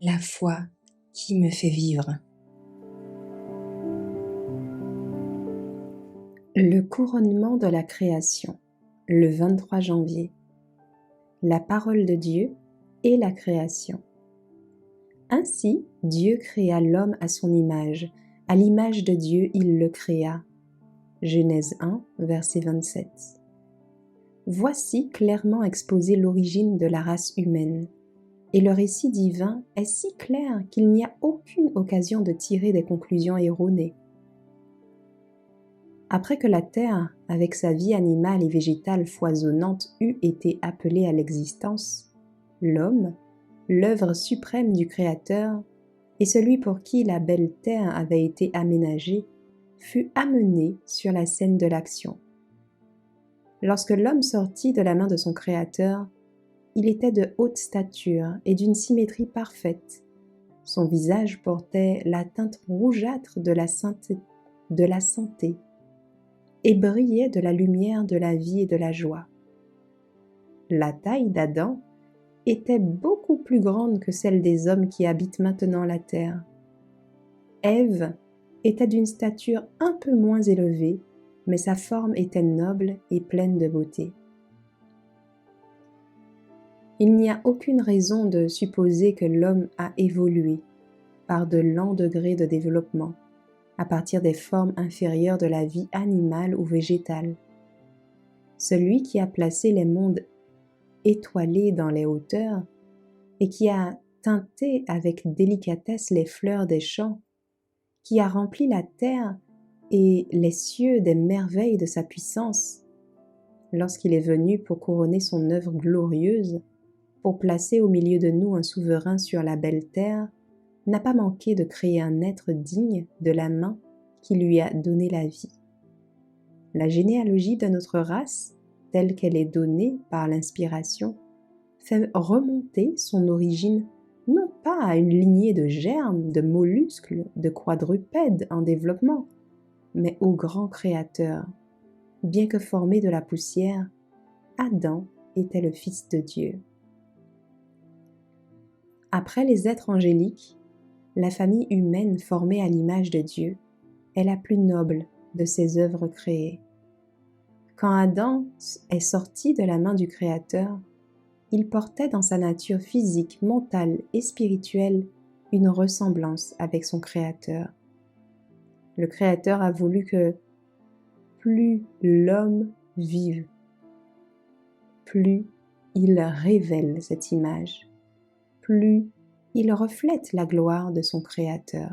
La foi qui me fait vivre. Le couronnement de la création, le 23 janvier. La parole de Dieu et la création. Ainsi, Dieu créa l'homme à son image. À l'image de Dieu, il le créa. Genèse 1, verset 27. Voici clairement exposée l'origine de la race humaine. Et le récit divin est si clair qu'il n'y a aucune occasion de tirer des conclusions erronées. Après que la terre, avec sa vie animale et végétale foisonnante, eut été appelée à l'existence, l'homme, l'œuvre suprême du Créateur, et celui pour qui la belle terre avait été aménagée, fut amené sur la scène de l'action. Lorsque l'homme sortit de la main de son Créateur, il était de haute stature et d'une symétrie parfaite. Son visage portait la teinte rougeâtre de la santé et brillait de la lumière de la vie et de la joie. La taille d'Adam était beaucoup plus grande que celle des hommes qui habitent maintenant la terre. Ève était d'une stature un peu moins élevée, mais sa forme était noble et pleine de beauté. Il n'y a aucune raison de supposer que l'homme a évolué par de lents degrés de développement à partir des formes inférieures de la vie animale ou végétale. Celui qui a placé les mondes étoilés dans les hauteurs et qui a teinté avec délicatesse les fleurs des champs, qui a rempli la terre et les cieux des merveilles de sa puissance, lorsqu'il est venu pour couronner son œuvre glorieuse, pour placer au milieu de nous un souverain sur la belle terre, n'a pas manqué de créer un être digne de la main qui lui a donné la vie. La généalogie de notre race, telle qu'elle est donnée par l'inspiration, fait remonter son origine non pas à une lignée de germes, de mollusques, de quadrupèdes en développement, mais au grand Créateur. Bien que formé de la poussière, Adam était le Fils de Dieu. Après les êtres angéliques, la famille humaine formée à l'image de Dieu est la plus noble de ses œuvres créées. Quand Adam est sorti de la main du Créateur, il portait dans sa nature physique, mentale et spirituelle une ressemblance avec son Créateur. Le Créateur a voulu que plus l'homme vive, plus il révèle cette image, plus il reflète la gloire de son Créateur.